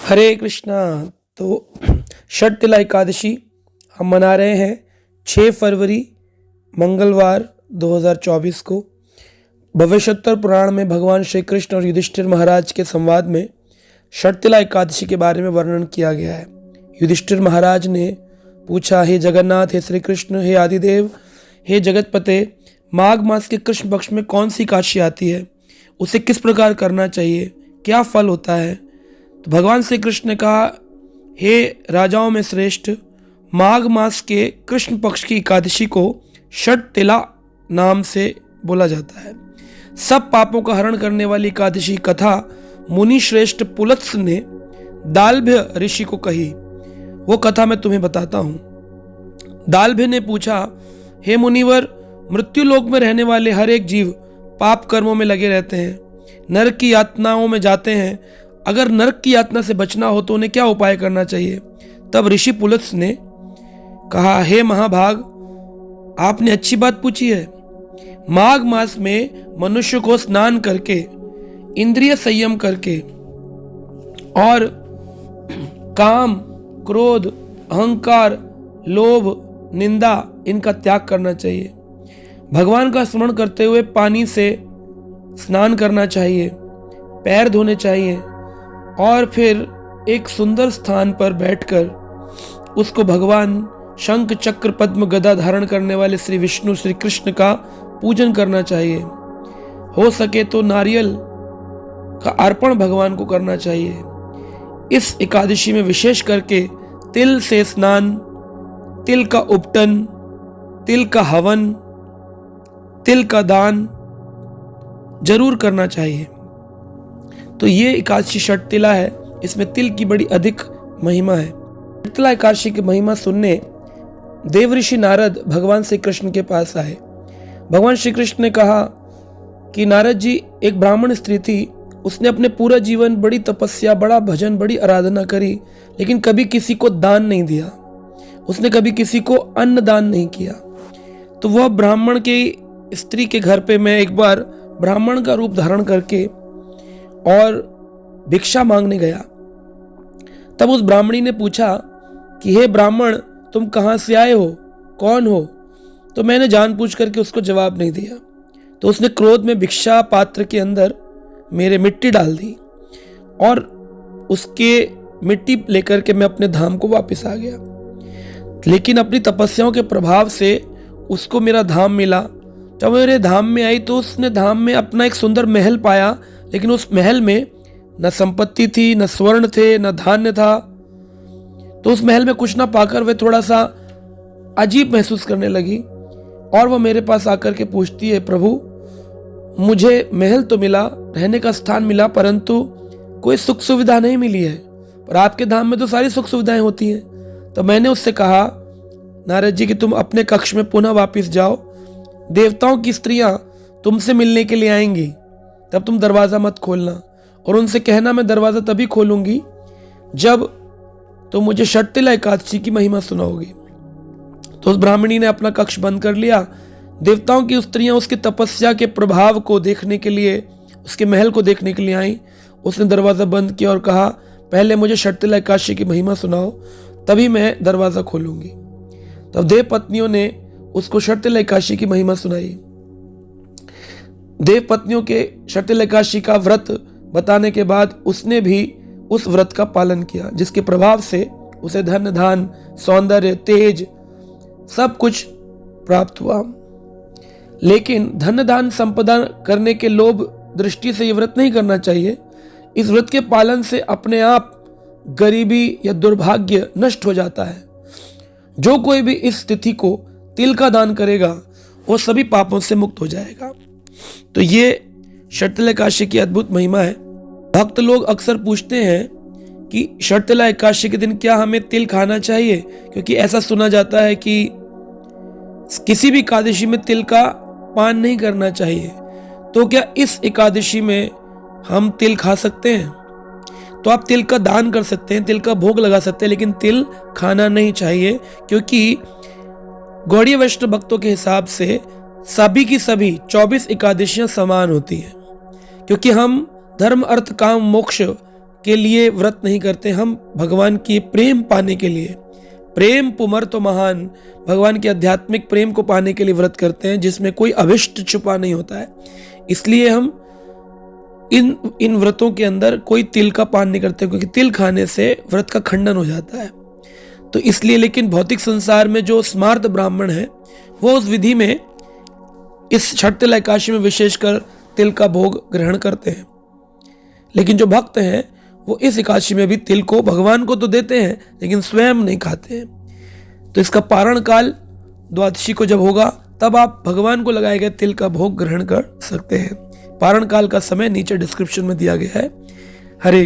हरे कृष्णा। तो षटतिला एकादशी हम मना रहे हैं 6 फरवरी मंगलवार 2024 को। भविष्योत्तर पुराण में भगवान श्री कृष्ण और युधिष्ठिर महाराज के संवाद में षटतिला एकादशी के बारे में वर्णन किया गया है। युधिष्ठिर महाराज ने पूछा, हे जगन्नाथ, हे श्री कृष्ण, हे आदिदेव, हे जगतपते, माघ मास के कृष्ण पक्ष में कौन सी एकादशी आती है, उसे किस प्रकार करना चाहिए, क्या फल होता है। तो भगवान श्री कृष्ण ने कहा, हे राजाओं में श्रेष्ठ, माघ मास के कृष्ण पक्ष की एकादशी को षटतिला नाम से बोला जाता है। सब पापों का हरण करने वाली एकादशी कथा मुनि श्रेष्ठ पुलत्स ने दालभ्य ऋषि को कही। वो कथा मैं तुम्हें बताता हूँ। दालभ्य ने पूछा, हे मुनिवर, मृत्यु लोक में रहने वाले हर एक जीव पाप कर्मों में लगे रहते हैं, नरक की यातनाओं में जाते हैं। अगर नरक की यातना से बचना हो तो उन्हें क्या उपाय करना चाहिए। तब ऋषि पुलत्स ने कहा, हे महाभाग, आपने अच्छी बात पूछी है। माघ मास में मनुष्य को स्नान करके, इंद्रिय संयम करके और काम, क्रोध, अहंकार, लोभ, निंदा इनका त्याग करना चाहिए। भगवान का स्मरण करते हुए पानी से स्नान करना चाहिए, पैर धोने चाहिए और फिर एक सुंदर स्थान पर बैठकर उसको भगवान शंख चक्र पद्म गदा धारण करने वाले श्री विष्णु श्री कृष्ण का पूजन करना चाहिए। हो सके तो नारियल का अर्पण भगवान को करना चाहिए। इस एकादशी में विशेष करके तिल से स्नान, तिल का उपटन, तिल का हवन, तिल का दान जरूर करना चाहिए। तो ये एकादशी षटतिला है, इसमें तिल की बड़ी अधिक महिमा है। षटतिला एकादशी की महिमा सुनने देव ऋषि नारद भगवान श्री कृष्ण के पास आए। भगवान श्री कृष्ण ने कहा कि नारद जी, एक ब्राह्मण स्त्री थी, उसने अपने पूरा जीवन बड़ी तपस्या, बड़ा भजन, बड़ी आराधना करी, लेकिन कभी किसी को दान नहीं दिया। उसने कभी किसी को अन्न दान नहीं किया। तो वह ब्राह्मण की स्त्री के घर पे मैं एक बार ब्राह्मण का रूप धारण करके और भिक्षा मांगने गया। तब उस ब्राह्मणी ने पूछा कि हे ब्राह्मण, तुम कहाँ से आए हो, कौन हो। तो मैंने जानबूझ करके उसको जवाब नहीं दिया। तो उसने क्रोध में भिक्षा पात्र के अंदर मेरे मिट्टी डाल दी और उसके मिट्टी लेकर के मैं अपने धाम को वापस आ गया। लेकिन अपनी तपस्याओं के प्रभाव से उसको मेरा धाम मिला। जब मेरे धाम में आई तो उसने धाम में अपना एक सुंदर महल पाया, लेकिन उस महल में न संपत्ति थी, न स्वर्ण थे, न धान्य था। तो उस महल में कुछ ना पाकर वह थोड़ा सा अजीब महसूस करने लगी और वह मेरे पास आकर के पूछती है, प्रभु, मुझे महल तो मिला, रहने का स्थान मिला, परंतु कोई सुख सुविधा नहीं मिली है, पर आपके धाम में तो सारी सुख सुविधाएं होती हैं। तो मैंने उससे कहा, नारद जी, कि तुम अपने कक्ष में पुनः वापस जाओ, देवताओं की स्त्रियां तुमसे मिलने के लिए आएंगी, तब तुम दरवाजा मत खोलना और उनसे कहना मैं दरवाजा तभी खोलूंगी जब तुम मुझे षटतिला एकादशी की महिमा सुनाओगी। तो उस ब्राह्मणी ने अपना कक्ष बंद कर लिया। देवताओं की स्त्रियां उसकी तपस्या के प्रभाव को देखने के लिए, उसके महल को देखने के लिए आई। उसने दरवाजा बंद किया और कहा, पहले मुझे षटतिला एकादशी की महिमा सुनाओ, तभी मैं दरवाजा खोलूंगी। तब देव पत्नियों ने उसको षटतिला एकादशी की महिमा सुनाई। देव पत्नियों के षटतिला एकादशी का व्रत बताने के बाद उसने भी उस व्रत का पालन किया, जिसके प्रभाव से उसे धन, धान, सौंदर्य, तेज सब कुछ प्राप्त हुआ। लेकिन धन, दान, संपदा करने के लोभ दृष्टि से यह व्रत नहीं करना चाहिए। इस व्रत के पालन से अपने आप गरीबी या दुर्भाग्य नष्ट हो जाता है। जो कोई भी इस तिथि को तिल का दान करेगा वो सभी पापों से मुक्त हो जाएगा। तो ये षटतिला एकादशी की अद्भुत महिमा है। भक्त लोग अक्सर पूछते हैं कि षटतिला एकादशी के दिन क्या हमें तिल खाना चाहिए, क्योंकि ऐसा सुना जाता है कि किसी भी एकादशी में तिल का पान नहीं करना चाहिए। तो क्या इस एकादशी में हम तिल खा सकते हैं? तो आप तिल का दान कर सकते हैं, तिल का भोग लगा सकते हैं, लेकिन तिल खाना नहीं चाहिए, क्योंकि गौड़ीय वैष्णव भक्तों के हिसाब से सभी की सभी 24 एकादशियां समान होती हैं, क्योंकि हम धर्म, अर्थ, काम, मोक्ष के लिए व्रत नहीं करते, हम भगवान की प्रेम पाने के लिए, प्रेम पुमर तो महान, भगवान के आध्यात्मिक प्रेम को पाने के लिए व्रत करते हैं, जिसमें कोई अभिष्ट छुपा नहीं होता है। इसलिए हम इन व्रतों के अंदर कोई तिल का पान नहीं करते, क्योंकि तिल खाने से व्रत का खंडन हो जाता है। तो इसलिए, लेकिन भौतिक संसार में जो स्मार्त ब्राह्मण है वो उस विधि में, इस छठ तिल एकादशी में विशेषकर तिल का भोग ग्रहण करते हैं। लेकिन जो भक्त हैं वो इस एकादशी में भी तिल को, भगवान को तो देते हैं लेकिन स्वयं नहीं खाते हैं। तो इसका पारण काल द्वादशी को जब होगा तब आप भगवान को लगाए गए तिल का भोग ग्रहण कर सकते हैं। पारण काल का समय नीचे डिस्क्रिप्शन में दिया गया है। हरे